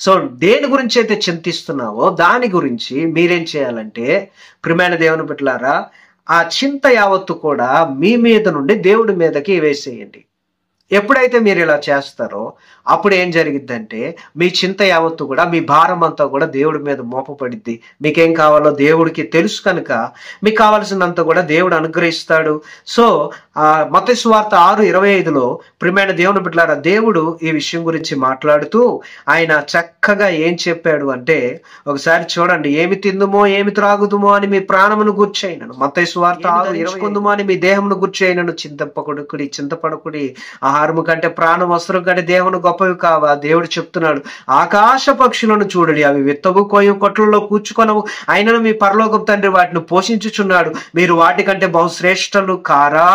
So దేని గురించి అయితే చింతిస్తున్నావో దాని గురించి మీరేం చేయాలంటే, ప్రియమైన దేవుని బిడ్డలారా, ఆ చింత యావత్తు కూడా మీ మీద నుండి దేవుడి మీదకి వేసేయండి. ఎప్పుడైతే మీరు ఇలా చేస్తారో అప్పుడు ఏం జరిగిద్దంటే, మీ చింత యావత్తు కూడా, మీ భారం అంతా కూడా దేవుడి మీద మోపబడిద్ది. మీకేం కావాలో దేవుడికి తెలుసు కనుక మీకు కావలసినంత కూడా దేవుడు అనుగ్రహిస్తాడు. సో మత్తయి సువార్త 6:25లో ప్రియమైన దేవుని బిడ్డలారా, దేవుడు ఈ విషయం గురించి మాట్లాడుతూ ఆయన చక్కగా ఏం చెప్పాడు అంటే, ఒకసారి చూడండి, ఏమి తిందుమో ఏమి త్రాగుదుమో అని మీ ప్రాణమును గూర్చైనను, మత్తయి సువార్త 6:20 అని మీ దేహమును గూర్చైనను చింతపడకుడి, ఆహారము కంటే ప్రాణం, వస్త్రం కంటే దేవుని గొప్పవి కావా? దేవుడు చెప్తున్నాడు, ఆకాశ పక్షులను చూడండి, అవి విత్తవు, కోయు, కొట్లలో కూర్చుకొనవు, అయినను మీ పరలోకపు తండ్రి వాటిని పోషించుచున్నాడు, మీరు వాటికంటే బహుశ్రేష్ఠులు కారా?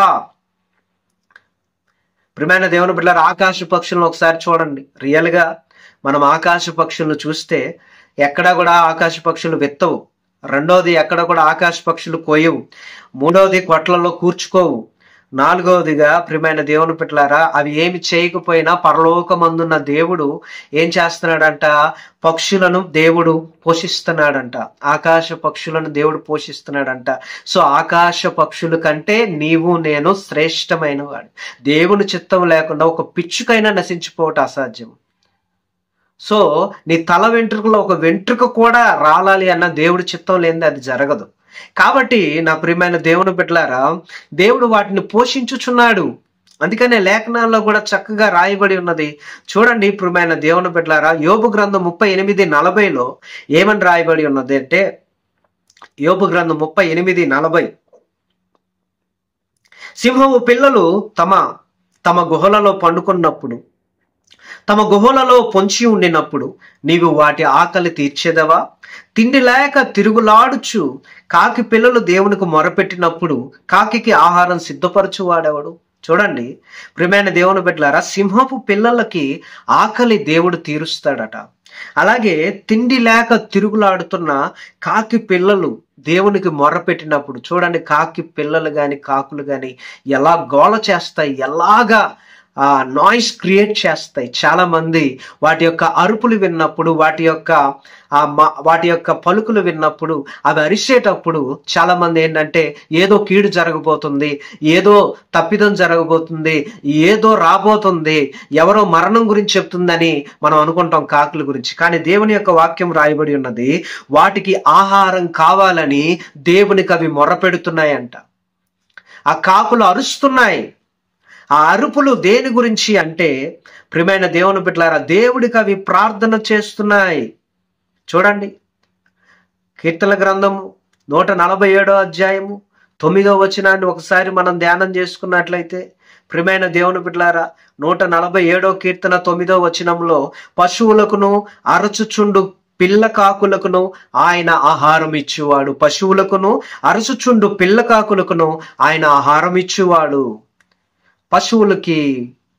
ప్రియమైన దేవుని బిడ్డలారా, ఆకాశ పక్షులను ఒకసారి చూడండి. రియల్ గా మనం ఆకాశ పక్షులను చూస్తే ఎక్కడా కూడా ఆకాశ పక్షులు విత్తవు, రెండోది ఎక్కడ కూడా ఆకాశ పక్షులు కోయవు, మూడవది కొట్లలో కూర్చుకోవు, నాలుగవదిగా ప్రియమైన దేవుని బిడ్డలారా, అవి ఏమి చేయకపోయినా పరలోకమందున్న దేవుడు ఏం చేస్తున్నాడంట? పక్షులను దేవుడు పోషిస్తున్నాడంట. ఆకాశ పక్షులను దేవుడు పోషిస్తున్నాడంట. సో ఆకాశ పక్షుల కంటే నీవు నేను శ్రేష్టమైన వాడు. దేవుని చిత్తం లేకుండా ఒక పిచ్చుకైనా నశించిపోవటం అసాధ్యం. సో నీ తల వెంట్రుకలో ఒక వెంట్రుక కూడా రాలాలి అన్న దేవుడి చిత్తం లేనిది అది జరగదు. కాబట్టి నా ప్రియమైన దేవుని బిడ్డలారా, దేవుడు వాటిని పోషించుచున్నాడు. అందుకనే లేఖనాల్లో కూడా చక్కగా రాయబడి ఉన్నది. చూడండి ప్రియమైన దేవుని బిడ్డలారా, యోబు గ్రంథం 38:40లో ఏమని రాయబడి ఉన్నది అంటే, యోబు గ్రంథం 38:40, సింహము పిల్లలు తమ గుహలలో పండుకున్నప్పుడు, తమ గుహలలో పొంచి ఉండినప్పుడు నీవు వాటి ఆకలి తీర్చేదవా? తిండి లేక తిరుగులాడుచు కాకి పిల్లలు దేవునికి మొరపెట్టినప్పుడు కాకికి ఆహారం సిద్ధపరచువాడెవడు? చూడండి ప్రియమైన దేవుని బిడ్డలారా, సింహపు పిల్లలకి ఆకలి దేవుడు తీరుస్తాడట. అలాగే తిండి లేక తిరుగులాడుతున్న కాకి పిల్లలు దేవునికి మొర్రపెట్టినప్పుడు చూడండి, కాకి పిల్లలు గాని కాకులు గాని ఎలా గోల చేస్తాయి, ఎలాగా నాయిస్ క్రియేట్ చేస్తాయి. చాలా మంది వాటి యొక్క అరుపులు విన్నప్పుడు, వాటి యొక్క పలుకులు విన్నప్పుడు, అవి అరిసేటప్పుడు చాలా మంది ఏంటంటే ఏదో కీడు జరగబోతుంది, ఏదో తప్పిదం జరగబోతుంది, ఏదో రాబోతుంది, ఎవరో మరణం గురించి చెప్తుందని మనం అనుకుంటాం కాకుల గురించి. కానీ దేవుని యొక్క వాక్యం రాయబడి ఉన్నది, వాటికి ఆహారం కావాలని దేవునికి అవి మొర్రపెడుతున్నాయంట. ఆ కాకులు అరుస్తున్నాయి. ఆ అరుపులు దేని గురించి అంటే, ప్రియమైన దేవుని బిడ్డలారా, దేవుడికి అవి ప్రార్థన చేస్తున్నాయి. చూడండి, కీర్తన గ్రంథము 147:9 ఒకసారి మనం ధ్యానం చేసుకున్నట్లయితే, ప్రియమైన దేవుని బిడ్డలారా, 147 కీర్తన 9 పశువులకును అరచుచుండు పిల్ల కాకులకును ఆయన ఆహారం ఇచ్చేవాడు. పశువులకును అరచుచుండు పిల్ల కాకులకును ఆయన ఆహారం ఇచ్చేవాడు. పశువులకి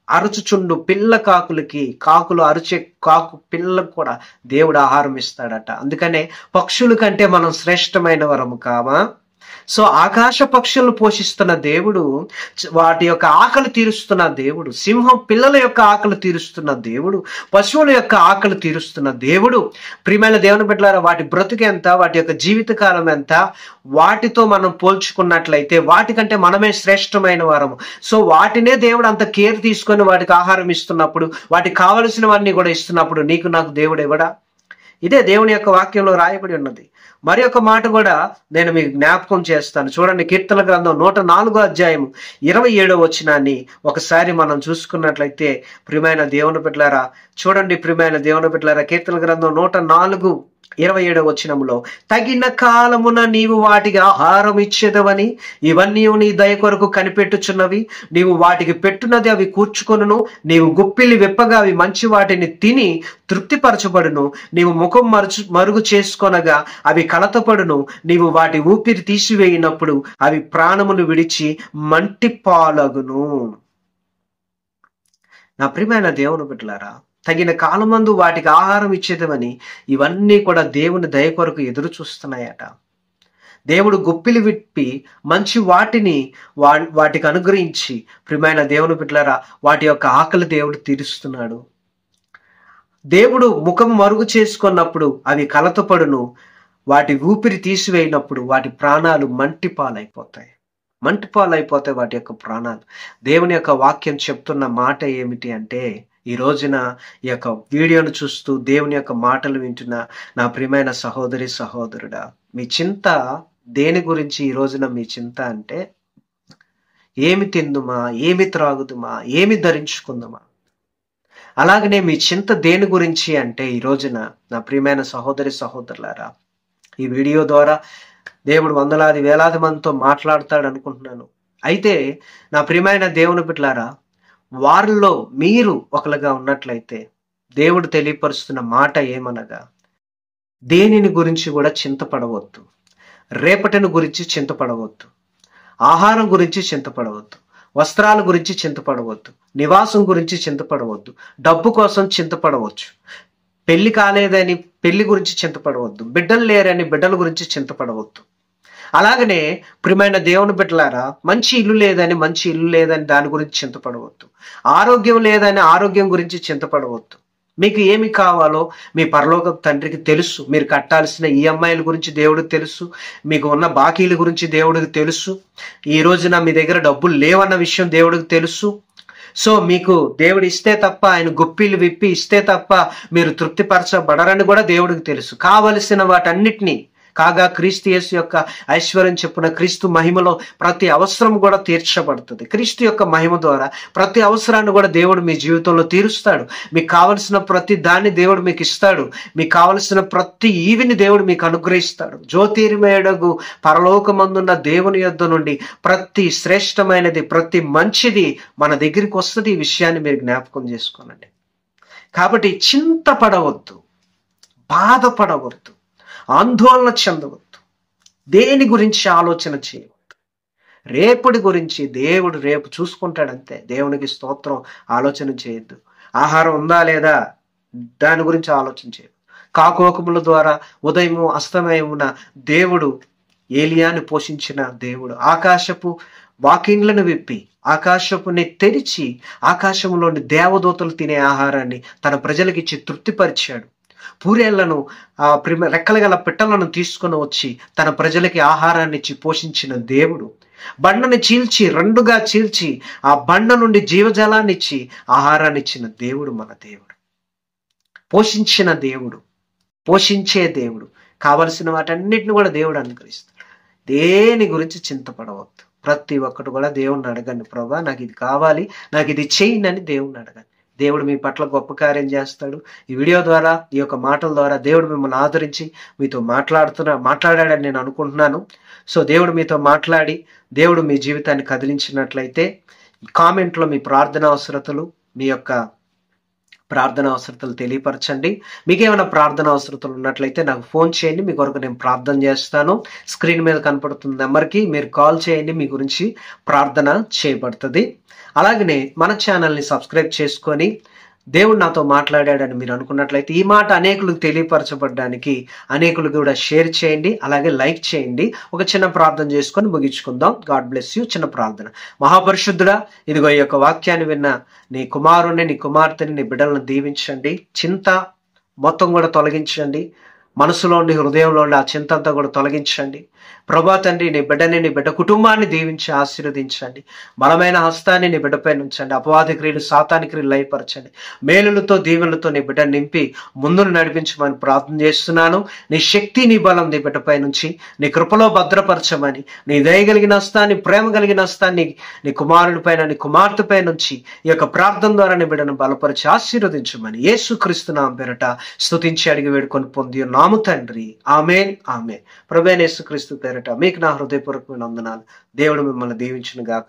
అరుచుచుండు పిల్ల కాకులకి, కాకులు అరిచే కాకు పిల్లలకు కూడా దేవుడు ఆహారం ఇస్తాడట. అందుకనే పక్షుల కంటే మనం శ్రేష్టమైన వరము కావా? సో ఆకాశ పక్షులను పోషిస్తున్న దేవుడు, వాటి యొక్క ఆకలి తీరుస్తున్న దేవుడు, సింహం పిల్లల యొక్క ఆకలి తీరుస్తున్న దేవుడు, పశువుల యొక్క ఆకలి తీరుస్తున్న దేవుడు. ప్రియమైన దేవుని బిడ్డలారా, వాటి బ్రతుకు ఎంత, వాటి యొక్క జీవితకాలం ఎంత, వాటితో మనం పోల్చుకున్నట్లయితే వాటికంటే మనమే శ్రేష్టమైన వారము. సో వాటినే దేవుడు అంత కేర్ తీసుకొని వాటికి ఆహారం ఇస్తున్నప్పుడు, వాటికి కావలసినవన్నీ కూడా ఇస్తున్నప్పుడు నీకు నాకు దేవుడు ఎవడా? ఇదే దేవుని యొక్క వాక్యంలో రాయబడి ఉన్నది. మరి ఒక మాట కూడా నేను మీకు జ్ఞాపకం చేస్తాను. చూడండి, కీర్తన గ్రంథం 104:27 ఒకసారి మనం చూసుకున్నట్లయితే, ప్రియమైన దేవుని బిడ్డలారా, చూడండి ప్రియమైన దేవుని బిడ్డలారా, కీర్తన గ్రంథం 104:27 తగిన కాలమున నీవు వాటికి ఆహారం ఇచ్చేదవని ఇవన్నీ నీ దయ కొరకు కనిపెట్టుచున్నవి. నీవు వాటికి పెట్టున్నది అవి కూర్చుకొనును. నీవు గుప్పిలి విప్పగా అవి మంచి వాటిని తిని తృప్తిపరచబడును. నీవు ముఖం మరుగు చేసుకొనగా అవి కలతపడును. నీవు వాటి ఊపిరి తీసివేయినప్పుడు అవి ప్రాణమును విడిచి మంటి పాలగును. నా ప్రియమైన దేవుని బిడ్డలారా, తగిన కాలమందు వాటికి ఆహారం ఇచ్చేదమని ఇవన్నీ కూడా దేవుని దయ కొరకు ఎదురు చూస్తున్నాయట. దేవుడు గుప్పిలి విప్పి మంచి వాటిని వాటికి అనుగ్రహించి, ప్రియమైన దేవుని బిడ్డలారా, వాటి యొక్క ఆకలి దేవుడు తీరుస్తున్నాడు. దేవుడు ముఖం మరుగు చేసుకున్నప్పుడు అవి కలతపడును, వాటి ఊపిరి తీసివేయినప్పుడు వాటి ప్రాణాలు మంటిపాలైపోతాయి. మంటిపాలైపోతాయి వాటి యొక్క ప్రాణాలు. దేవుని యొక్క వాక్యం చెప్తున్న మాట ఏమిటి అంటే, ఈ రోజున ఈ యొక్క వీడియోను చూస్తూ దేవుని యొక్క మాటలు వింటున్న నా ప్రియమైన సహోదరి సహోదరుడా, మీ చింత దేని గురించి ఈ రోజున? మీ చింత అంటే ఏమి తిందుమా, ఏమి త్రాగుదుమా, ఏమి ధరించుకుందుమా? అలాగనే మీ చింత దేని గురించి అంటే ఈ రోజున నా ప్రియమైన సహోదరి సహోదరులారా, ఈ వీడియో ద్వారా దేవుడు వందలాది వేలాది మందితో మాట్లాడతాడు అనుకుంటున్నాను. అయితే నా ప్రియమైన దేవుని బిడ్డలారా, వారిలో మీరు ఒకలుగా ఉన్నట్లయితే దేవుడు తెలియపరుస్తున్న మాట ఏమనగా, దేనిని గురించి కూడా చింతపడవద్దు. రేపటిని గురించి చింతపడవద్దు, ఆహారం గురించి చింతపడవద్దు, వస్త్రాల గురించి చింతపడవద్దు, నివాసం గురించి చింతపడవద్దు, డబ్బు కోసం చింతపడవచ్చు, పెళ్లి కాలేదని పెళ్లి గురించి చింతపడవద్దు, బిడ్డలు లేరని బిడ్డల గురించి చింతపడవద్దు. అలాగనే ప్రియమైన దేవుని బిడ్డలారా, మంచి ఇల్లు లేదని దాని గురించి చింతపడవద్దు, ఆరోగ్యం లేదని ఆరోగ్యం గురించి చింతపడవద్దు. మీకు ఏమి కావాలో మీ పరలోక తండ్రికి తెలుసు. మీరు కట్టాల్సిన ఈఎంఐల గురించి దేవుడికి తెలుసు, మీకు ఉన్న బాకీల గురించి దేవుడికి తెలుసు, ఈ రోజున మీ దగ్గర డబ్బులు లేవన్న విషయం దేవుడికి తెలుసు. సో మీకు దేవుడు ఇస్తే తప్ప, ఆయన గుప్పిలు విప్పి ఇస్తే తప్ప మీరు తృప్తిపరచబడరని కూడా దేవుడికి తెలుసు. కావలసిన వాటన్నిటినీ కాగా క్రీస్తు యేసు యొక్క ఐశ్వర్యం చెప్పున క్రీస్తు మహిమలో ప్రతి అవసరం కూడా తీర్చబడుతుంది. క్రీస్తు యొక్క మహిమ ద్వారా ప్రతి అవసరాన్ని కూడా దేవుడు మీ జీవితంలో తీరుస్తాడు. మీకు కావలసిన ప్రతి దాన్ని దేవుడు మీకు ఇస్తాడు. మీకు కావలసిన ప్రతి ఈవిని దేవుడు మీకు అనుగ్రహిస్తాడు. జ్యోతిర్మయుడగు పరలోకమందున్న దేవుని యొద్ద నుండి ప్రతి శ్రేష్టమైనది, ప్రతి మంచిది మన దగ్గరికి వస్తుంది. ఈ విషయాన్ని మీరు జ్ఞాపకం చేసుకోనండి. కాబట్టి చింతపడవద్దు, బాధపడవద్దు, ఆందోళన చెందవద్దు, దేని గురించి ఆలోచన చేయవద్దు. రేపటి గురించి దేవుడు రేపు చూసుకుంటాడంతే. దేవునికి స్తోత్రం. ఆలోచన చేయొద్దు. ఆహారం ఉందా లేదా దాని గురించి ఆలోచన చేయవద్దు. కాకోకముల ద్వారా ఉదయము అస్తమయమున దేవుడు ఏలియాను పోషించిన దేవుడు ఆకాశపు వాకిండ్లను విప్పి ఆకాశపుని తెరిచి ఆకాశంలోని దేవదూతలు తినే ఆహారాన్ని తన ప్రజలకు ఇచ్చి తృప్తిపరిచాడు. పూరేళ్లను రెక్కల గల పిట్టలను తీసుకుని వచ్చి తన ప్రజలకి ఆహారాన్ని ఇచ్చి పోషించిన దేవుడు. బండని చీల్చి రెండుగా చీల్చి ఆ బండ నుండి జీవజలాన్ని ఇచ్చి ఆహారాన్ని ఇచ్చిన దేవుడు మన దేవుడు. పోషించిన దేవుడు, పోషించే దేవుడు. కావలసిన వాటన్నిటిని కూడా దేవుడు అనుగ్రహిస్తాడు. దేని గురించి చింతపడవద్దు. ప్రతి ఒక్కటి కూడా దేవుణ్ణి అడగండి, ప్రభా నాకు ఇది కావాలి, నాకు ఇది చేయండి అని దేవుణ్ణి అడగండి. దేవుడు మీ పట్ల గొప్ప కార్యం చేస్తాడు. ఈ వీడియో ద్వారా, ఈ యొక్క మాటల ద్వారా దేవుడు మిమ్మల్ని ఆదరించి మీతో మాట్లాడాడని నేను అనుకుంటున్నాను. సో దేవుడు మీతో మాట్లాడి దేవుడు మీ జీవితాన్ని కదిలించినట్లయితే కామెంట్లో మీ ప్రార్థన అవసరతలు, మీ యొక్క ప్రార్థన అవసరతలు తెలియపరచండి. మీకేమైనా ప్రార్థన అవసరతలు ఉన్నట్లయితే నాకు ఫోన్ చేయండి, మీ కొరకు నేను ప్రార్థన చేస్తాను. స్క్రీన్ మీద కనపడుతున్న నెంబర్కి మీరు కాల్ చేయండి, మీ గురించి ప్రార్థన చేయబడుతుంది. అలాగనే మన ఛానల్ని సబ్స్క్రైబ్ చేసుకొని దేవుడు నాతో మాట్లాడాడని మీరు అనుకున్నట్లయితే ఈ మాట అనేకులకు తెలియపరచబడడానికి అనేకులు కూడా షేర్ చేయండి, అలాగే లైక్ చేయండి. ఒక చిన్న ప్రార్థన చేసుకొని ముగించుకుందాం. God bless you. చిన్న ప్రార్థన. మహాపరిశుద్ధుడా, ఇదిగో ఈ యొక్క వాక్యాన్ని విన్న నీ కుమారుణ్ణి, నీ కుమార్తెని, నీ బిడ్డలను దీవించండి. చింత మొత్తం కూడా తొలగించండి. మనసులో ఉండి, హృదయంలో ఉండి ఆ చింత అంతా కూడా తొలగించండి. ప్రభా తండ్రి, నీ బిడ్డని, నీ బిడ్డ కుటుంబాన్ని దీవించి ఆశీర్వదించండి. బలమైన హస్తాన్ని నీ బిడ్డపై ఉంచండి. అపవాది క్రియలు, సాతాని క్రియలు లయపరచండి. మేలులతో, దీవెనలతో నీ బిడ్డను నింపి ముందును నడిపించమని ప్రార్థన చేస్తున్నాను. నీ శక్తి, నీ బలం నీ బిడ్డపై నుంచి నీ కృపలో భద్రపరచమని, నీ దయ కలిగిన హస్తాన్ని, ప్రేమ కలిగిన హస్తాన్ని నీ కుమారుని పైన, నీ కుమార్తె పై నుంచి ఈ యొక్క ప్రార్థన ద్వారా నీ బిడ్డను బలపరిచి ఆశీర్వదించమని యేసుక్రీస్తు నామమున పేరట స్తుతించి అడిగి వేడుకొని పొంది నాము తండ్రి. ఆమేన్, ఆమేన్. ప్రభువైన యేసుక్రీస్తు పేరట మీకు నా హృదయపూర్వకమైన వందనాలు. దేవుడు మిమ్మల్ని దీవించును గాక.